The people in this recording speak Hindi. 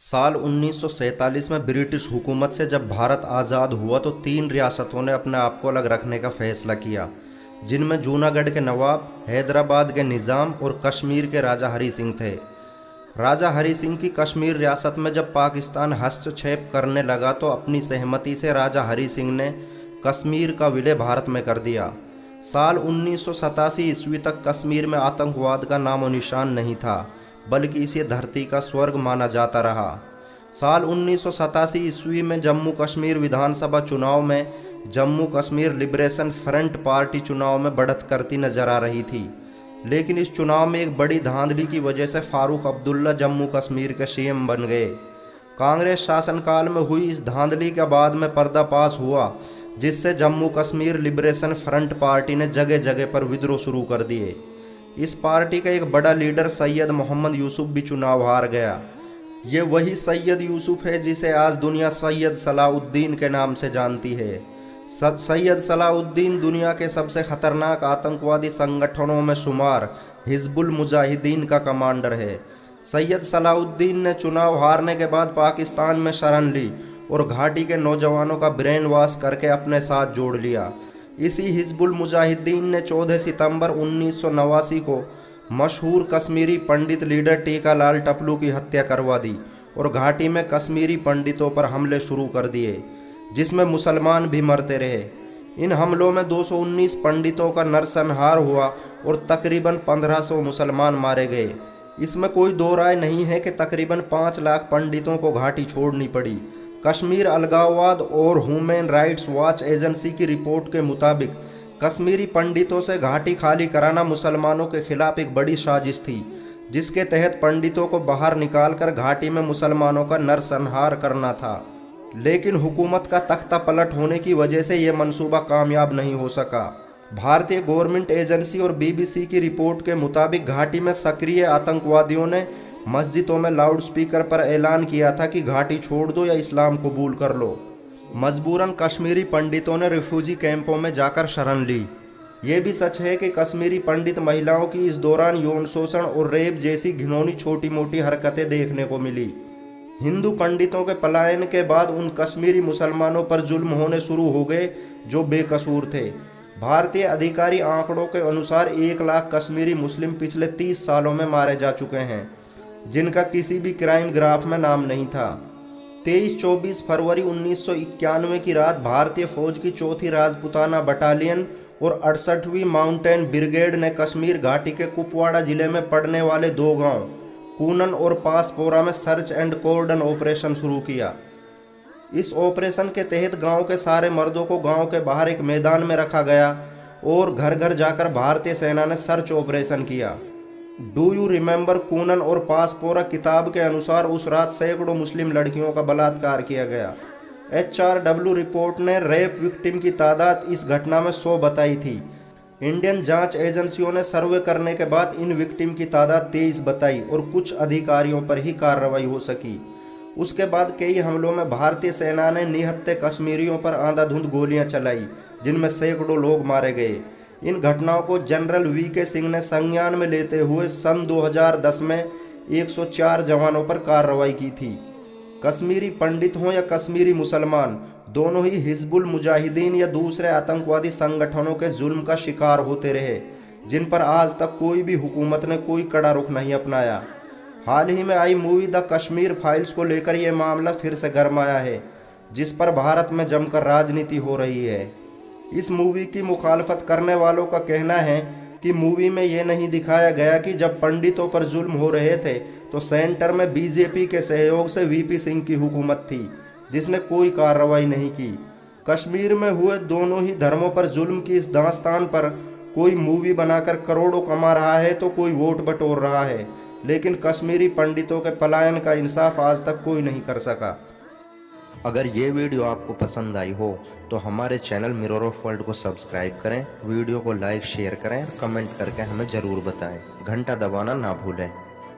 साल 1947 में ब्रिटिश हुकूमत से जब भारत आज़ाद हुआ तो 3 रियासतों ने अपने आप को अलग रखने का फैसला किया, जिनमें जूनागढ़ के नवाब, हैदराबाद के निज़ाम और कश्मीर के राजा हरी सिंह थे। राजा हरी सिंह की कश्मीर रियासत में जब पाकिस्तान हस्तक्षेप करने लगा तो अपनी सहमति से राजा हरी सिंह ने कश्मीर का विलय भारत में कर दिया। साल 1987 ईस्वी तक कश्मीर में आतंकवाद का नामो निशान नहीं था, बल्कि इसे धरती का स्वर्ग माना जाता रहा। साल 1987 ईस्वी में जम्मू कश्मीर विधानसभा चुनाव में Jammu Kashmir liberation front party चुनाव में बढ़त करती नजर आ रही थी, लेकिन इस चुनाव में एक बड़ी धांधली की वजह से फारूक अब्दुल्ला जम्मू कश्मीर के सीएम बन गए। कांग्रेस शासनकाल में हुई इस धांधली के बाद में पर्दाफाश हुआ, जिससे Jammu Kashmir liberation front party ने जगह जगह पर विद्रोह शुरू कर दिए। इस पार्टी का एक बड़ा लीडर सैयद मोहम्मद यूसुफ भी चुनाव हार गया। ये वही सैयद यूसुफ है जिसे आज दुनिया सैयद सलाउद्दीन के नाम से जानती है। सैयद सलाउद्दीन दुनिया के सबसे खतरनाक आतंकवादी संगठनों में शुमार हिजबुल मुजाहिदीन का कमांडर है। सैयद सलाउद्दीन ने चुनाव हारने के बाद पाकिस्तान में शरण ली और घाटी के नौजवानों का ब्रेन वॉश करके अपने साथ जोड़ लिया। इसी हिजबुल मुजाहिदीन ने 14 सितंबर 1989 को मशहूर कश्मीरी पंडित लीडर टीका लाल टपलू की हत्या करवा दी और घाटी में कश्मीरी पंडितों पर हमले शुरू कर दिए, जिसमें मुसलमान भी मरते रहे। इन हमलों में 219 पंडितों का नरसंहार हुआ और तकरीबन 1500 मुसलमान मारे गए। इसमें कोई दो राय नहीं है कि तकरीबन 5 लाख पंडितों को घाटी छोड़नी पड़ी। कश्मीर अलगाववाद और ह्यूमन राइट्स वॉच एजेंसी की रिपोर्ट के मुताबिक कश्मीरी पंडितों से घाटी खाली कराना मुसलमानों के खिलाफ एक बड़ी साजिश थी, जिसके तहत पंडितों को बाहर निकालकर घाटी में मुसलमानों का नरसंहार करना था। लेकिन हुकूमत का तख्ता पलट होने की वजह से यह मंसूबा कामयाब नहीं हो सका। भारतीय गवर्नमेंट एजेंसी और बीबीसी की रिपोर्ट के मुताबिक घाटी में सक्रिय आतंकवादियों ने मस्जिदों में लाउडस्पीकर पर ऐलान किया था कि घाटी छोड़ दो या इस्लाम कबूल कर लो। मजबूरन कश्मीरी पंडितों ने रिफ्यूजी कैंपों में जाकर शरण ली। ये भी सच है कि कश्मीरी पंडित महिलाओं की इस दौरान यौन शोषण और रेप जैसी घिनौनी छोटी मोटी हरकतें देखने को मिली। हिंदू पंडितों के पलायन के बाद उन कश्मीरी मुसलमानों पर जुल्म होने शुरू हो गए जो बेकसूर थे। भारतीय अधिकारी आंकड़ों के अनुसार 1 लाख कश्मीरी मुस्लिम पिछले 30 सालों में मारे जा चुके हैं, जिनका किसी भी क्राइम ग्राफ में नाम नहीं था। 23-24 फरवरी 1991 की रात भारतीय फौज की 4थी राजपुताना बटालियन और 68वीं माउंटेन ब्रिगेड ने कश्मीर घाटी के कुपवाड़ा जिले में पड़ने वाले 2 गांव कूनन और पासपोरा में सर्च एंड कॉर्डन ऑपरेशन शुरू किया। इस ऑपरेशन के तहत गांव के सारे मर्दों को गांव के बाहर एक मैदान में रखा गया और घर घर जाकर भारतीय सेना ने सर्च ऑपरेशन किया। डू यू रिमेंबर कूनन और पासपोरा किताब के अनुसार उस रात सैकड़ों मुस्लिम लड़कियों का बलात्कार किया गया। HRW रिपोर्ट ने रेप विक्टिम की तादाद इस घटना में 100 बताई थी। इंडियन जांच एजेंसियों ने सर्वे करने के बाद इन विक्टिम की तादाद 23 बताई और कुछ अधिकारियों पर ही कार्रवाई हो सकी। उसके बाद कई हमलों में भारतीय सेना ने निहत्थे कश्मीरियों पर आंधाधुंध गोलियां चलाई, जिनमें सैकड़ों लोग मारे गए। इन घटनाओं को जनरल VK सिंह ने संज्ञान में लेते हुए सन 2010 में 104 जवानों पर कार्रवाई की थी। कश्मीरी पंडित हों या कश्मीरी मुसलमान, दोनों ही हिजबुल मुजाहिदीन या दूसरे आतंकवादी संगठनों के जुल्म का शिकार होते रहे, जिन पर आज तक कोई भी हुकूमत ने कोई कड़ा रुख नहीं अपनाया। हाल ही में आई मूवी द कश्मीर फाइल्स को लेकर यह मामला फिर से गरमाया है, जिस पर भारत में जमकर राजनीति हो रही है। इस मूवी की मुखालफत करने वालों का कहना है कि मूवी में यह नहीं दिखाया गया कि जब पंडितों पर जुल्म हो रहे थे तो सेंटर में बीजेपी के सहयोग से VP सिंह की हुकूमत थी, जिसने कोई कार्रवाई नहीं की। कश्मीर में हुए दोनों ही धर्मों पर जुल्म की इस दास्तान पर कोई मूवी बनाकर करोड़ों कमा रहा है तो कोई वोट बटोर रहा है, लेकिन कश्मीरी पंडितों के पलायन का इंसाफ आज तक कोई नहीं कर सका। अगर ये वीडियो आपको पसंद आई हो तो हमारे चैनल मिरर ऑफ वर्ल्ड को सब्सक्राइब करें, वीडियो को लाइक शेयर करें, कमेंट करके हमें ज़रूर बताएं। घंटा दबाना ना भूलें।